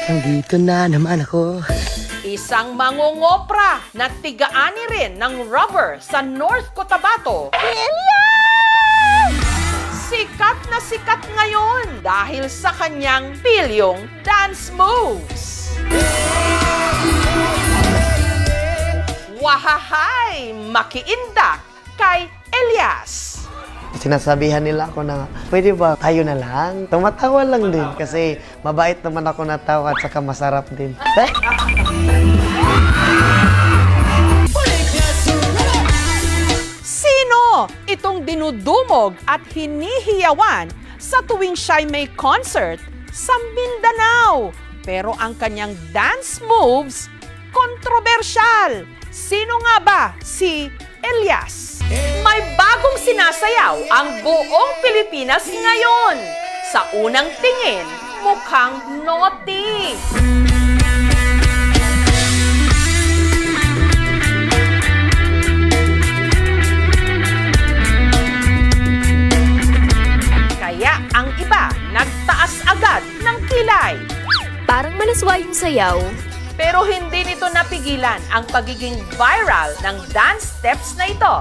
Nandito na naman ako. Isang mangungopra na tigaani rin ng rubber sa North Cotabato. Sikat na sikat ngayon dahil sa kanyang pilyong dance moves. Wahahay! Makiindak kay Elias. Sinasabihan nila ako na, pwede ba tayo na lang? Tumatawa lang din kasi mabait naman ako na tao at saka masarap din. Sino itong dinudumog at hinihiyawan sa tuwing siya'y may concert sa Mindanao? Pero ang kanyang dance moves, kontrobersyal. Sino nga ba si Elias? May bagong sinasayaw ang buong Pilipinas ngayon. Sa unang tingin, mukhang naughty. Kaya ang iba nagtaas agad ng kilay. Parang malaswa yung sayaw. Pero hindi nito napigilan ang pagiging viral ng dance steps na ito.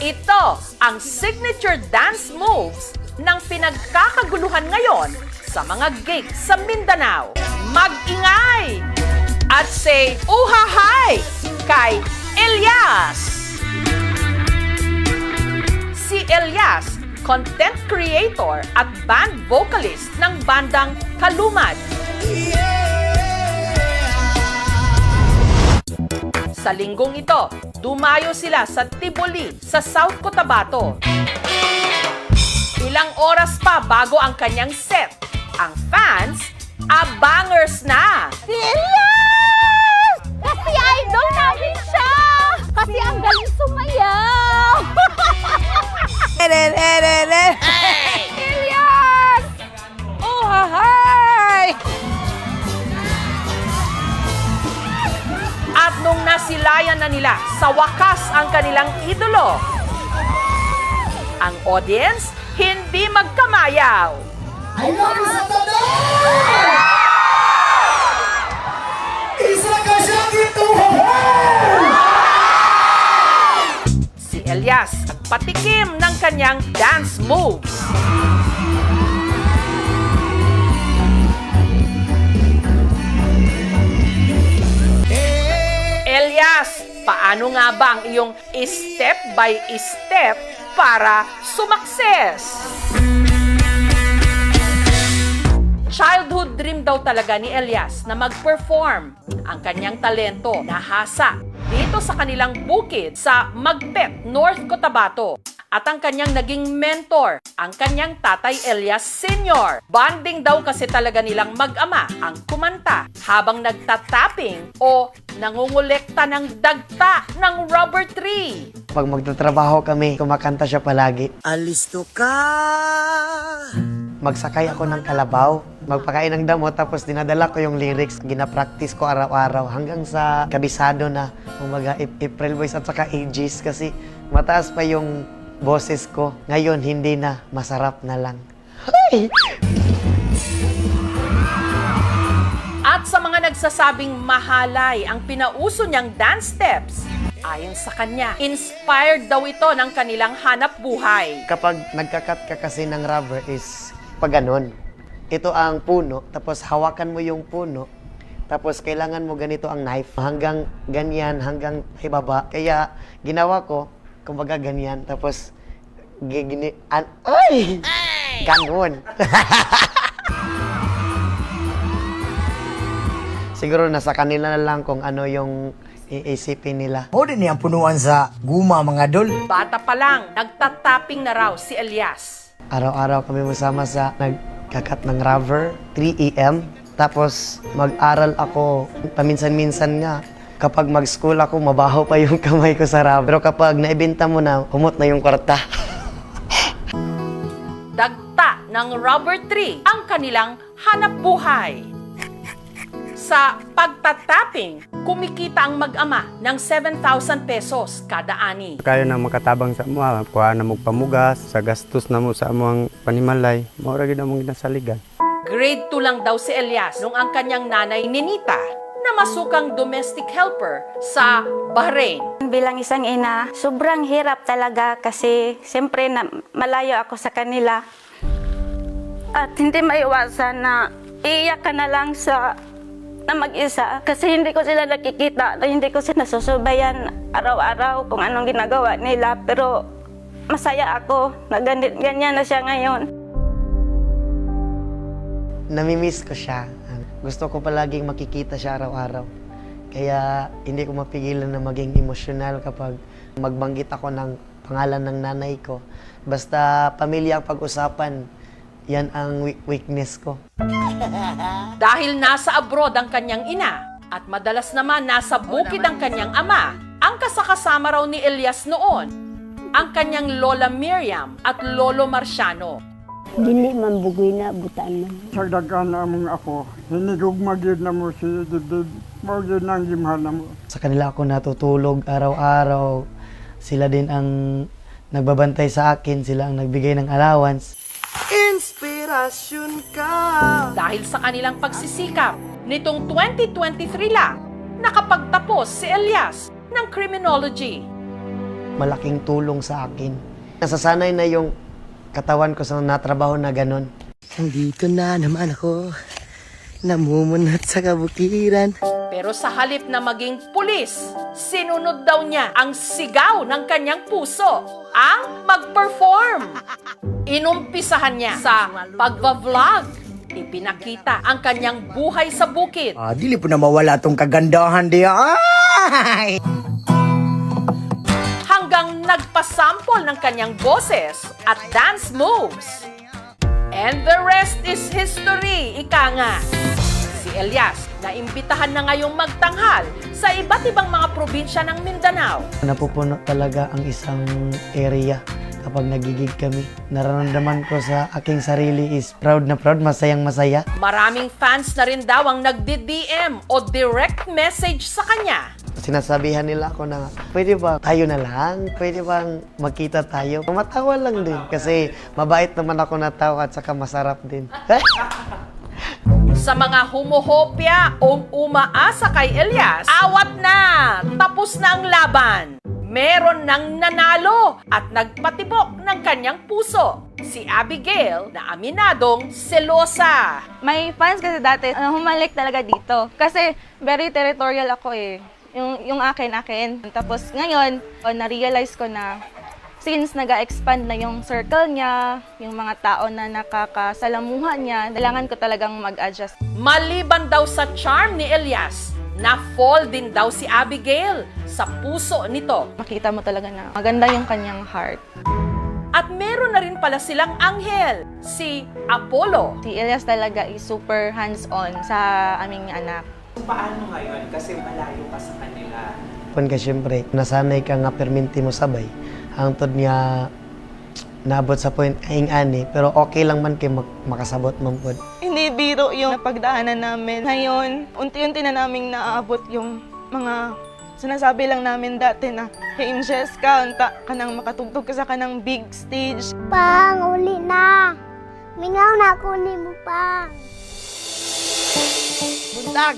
Ito ang signature dance moves ng pinagkakaguluhan ngayon sa mga gigs sa Mindanao. Mag-ingay at say uhahay kay Elias! Si Elias, content creator at band vocalist ng bandang Kalumad. Sa linggong ito, dumayo sila sa Tiboli sa South Cotabato. Ilang oras pa bago ang kanyang set. Ang fans, abangers na! Si Elias! Kasi idol namin siya! Kasi ang galing sumayaw! Elias! Oh, hahay! At nung nasilayan na nila sa wakas ang kanilang idolo, ang audience hindi magkamayaw. I love you, Santander! Isa ka siyang ituhan! Si Elias nagpatikim ng kanyang dance moves. Elias, paano nga ba ang iyong step by step para sumakses? Childhood dream daw talaga ni Elias na mag-perform. Ang kanyang talento nahasa dito sa kanilang bukid sa Magpet, North Cotabato. At ang kanyang naging mentor, ang kanyang tatay Elias Sr. Bonding daw kasi talaga nilang mag-ama ang kumanta habang nagtatapping o nangungulekta ng dagta ng rubber tree. Pag magtatrabaho kami, kumakanta siya palagi. Alisto ka! Magsakay ako ng kalabaw, magpakain ng damo, tapos dinadala ko yung lyrics. Ginapractice ko araw-araw hanggang sa kabisado na. Umaga, April Boys at saka Aegis kasi mataas pa yung boses ko. Ngayon, hindi na. Masarap na lang. Hey! At sa mga nagsasabing mahalay ang pinauso niyang dance steps, ayon sa kanya, inspired daw ito ng kanilang hanap buhay. Kapag nagkakat ka kasi ng rubber is pag ganon. Ito ang puno, tapos hawakan mo yung puno, tapos kailangan mo ganito ang knife. Hanggang ganyan, hanggang ibaba. Kaya ginawa ko, kumbaga ganyan, tapos ay! Ganon. Siguro nasa kanila na lang kung ano yung iisipin nila. O din niyang punuan sa guma, mga dol. Bata pa lang, nagtatapping na raw si Elias. Araw-araw kami masama sa nagkakat ng rubber, 3 AM. Tapos mag-aral ako paminsan-minsan nga. Kapag mag-school ako, mabaho pa yung kamay ko sa rubber. Pero kapag naibenta mo na, humot na yung kwarta. Dagta ng rubber tree ang kanilang hanap buhay. Sa pagtatapping, kumikita ang mag-ama ng 7,000 pesos kada ani. Kaya na makatabang sa mga, kuha na mo pamugas, sa gastos na mo sa among panimalay, maura gid among ginasaligan. Grade 2 lang daw si Elias nung ang kanyang nanay Ninita na masukang domestic helper sa Bahrain. Bilang isang ina, sobrang hirap talaga kasi siyempre na malayo ako sa kanila. At hindi maiwasan na iiyak ka na lang na mag-isa kasi hindi ko sila nakikita, hindi ko sila nasusubayan araw-araw kung anong ginagawa nila. Pero masaya ako na ganyan na siya ngayon. Namimiss ko siya. Gusto ko palaging makikita siya araw-araw. Kaya hindi ko mapigilan na maging emosyonal kapag magbanggit ako ng pangalan ng nanay ko. Basta pamilya ang pag-usapan, yan ang weakness ko. Dahil nasa abroad ang kanyang ina at madalas naman nasa bukid ang kanyang ama, ang kasakasama raw ni Elias noon, ang kanyang Lola Miriam at Lolo Marciano. Dili man bugoy na butaan man. Sa dagan na mong ako, hinigugmag yun na mo si Dibdib, mo yun ang gimhan na mo. Sa kanila ako natutulog araw-araw. Sila din ang nagbabantay sa akin, sila ang nagbigay ng allowance. Inspirasyon ka. Dahil sa kanilang pagsisikap, nitong 2023 lang, nakapagtapos si Elias ng criminology. Malaking tulong sa akin. Nasasanay na yung katawan ko sa natrabaho na ganun. Nandito na naman ako, namumunat sa kabukiran. Pero sa halip na maging pulis, sinunod daw niya ang sigaw ng kanyang puso, ang mag-perform. Inumpisahan niya sa pagva-vlog. Ipinakita ang kanyang buhay sa bukid. Dili po na mawala tong kagandahan diya. Ay! Hanggang nagpasample ng kanyang boses at dance moves. And the rest is history, ika nga. Si Elias, naimbitahan na ngayong magtanghal sa iba't ibang mga probinsya ng Mindanao. Napupuno talaga ang isang area kapag nagigig kami. Nararamdaman ko sa aking sarili is proud na proud, masayang masaya. Maraming fans na rin daw ang nagdi-DM o direct message sa kanya. Sinasabihan nila ako na, pwede ba tayo na lang? Pwede bang magkita tayo? Matawa lang din kasi mabait naman ako na tao at saka masarap din. Sa mga humuhopya o umaasa kay Elias, awat na! Tapos na ang laban! Meron nang nanalo at nagpatibok ng kanyang puso. Si Abigail na aminadong selosa. May fans kasi dati, humalik talaga dito. Kasi very territorial ako eh. Yung akin. Tapos ngayon, na-realize ko na since nag-expand na yung circle niya, yung mga tao na nakakasalamuha niya, kailangan ko talagang mag-adjust. Maliban daw sa charm ni Elias, na-fall din daw si Abigail sa puso nito. Makita mo talaga na maganda yung kanyang heart. At meron na rin pala silang anghel, si Apollo. Si Elias talaga is super hands-on sa aming anak. Paano ngayon? Kasi malayo ka sa kanila. Kung ka siyempre, nasanay ka nga perminti mo sabay. Hangtod niya naabot sa point kaing ani, pero okay lang man kay makasabot man pod. Hindi biro yung napagdaanan namin. Ngayon, unti-unti na naming naaabot yung mga sinasabi lang namin dati na, hey, Jessica, unta ka nang makatugtog ka sa kanang big stage. Pang, uli na. Mingaw na ako ni mo, Pang. Buntag!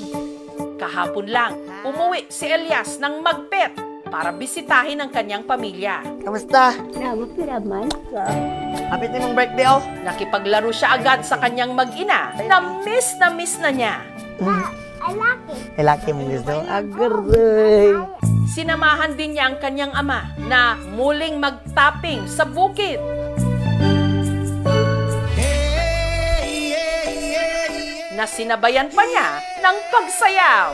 Kahapon lang, umuwi si Elias ng Magpet para bisitahin ang kanyang pamilya. Kamusta? Mapiraman ka. Happy din mong birthday, oh! Nakipaglaro siya agad sa kanyang mag-ina na miss na niya. I like it. Laki mong gusto. Agaray! Sinamahan din niya ang kanyang ama na muling mag-tapping sa bukid. Na sinabayan pa niya ng pagsayaw.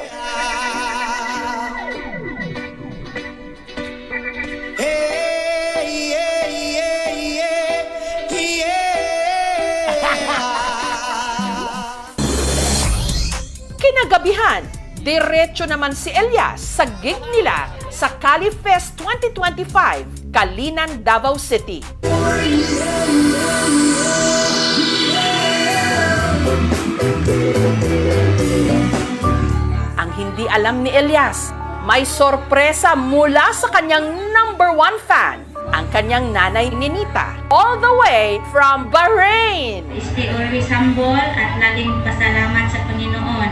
Kinagabihan, diretso naman si Elias sa gig nila sa Cali Fest 2025, Kalinan, Davao City. Hindi alam ni Elias, may sorpresa mula sa kanyang number 1 fan, ang kanyang nanay Ninita, all the way from Bahrain. Stay always humble at laging pasalamat sa Panginoon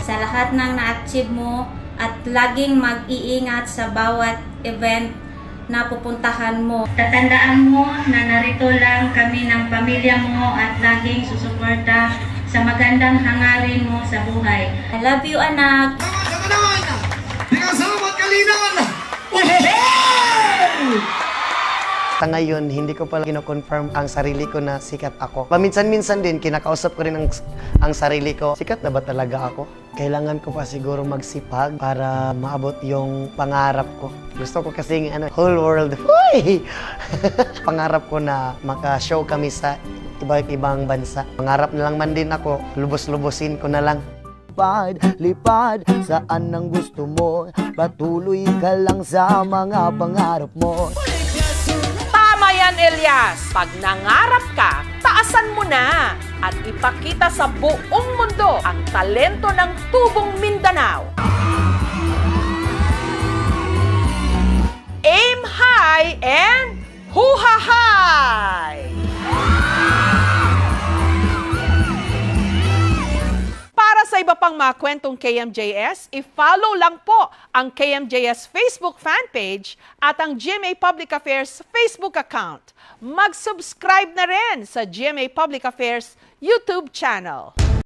Sa lahat ng na-achieve mo at laging mag-iingat sa bawat event na pupuntahan mo. Tatandaan mo na narito lang kami ng pamilya mo at laging susuporta sa magandang hangarin mo sa buhay. I love you, anak. Sa ngayon, hindi ko pala kino-confirm ang sarili ko na sikat ako. Paminsan-minsan din, kinakausap ko rin ang sarili ko. Sikat na ba talaga ako? Kailangan ko pa siguro magsipag para maabot yung pangarap ko. Gusto ko kasing whole world. Huy! Pangarap ko na maka-show kami sa iba't ibang bansa. Pangarap na lang man din ako, lubos-lubosin ko na lang. Lipad, saan ang gusto mo? Patuloy ka lang sa mga pangarap mo. Tama yan, Elias. Pag nangarap ka, taasan mo na at ipakita sa buong mundo ang talento ng Tubong Mindanao. Aim high and huha high! Para sa iba pang mga kwentong KMJS, i-follow lang po ang KMJS Facebook fanpage at ang GMA Public Affairs Facebook account. Mag-subscribe na rin sa GMA Public Affairs YouTube channel.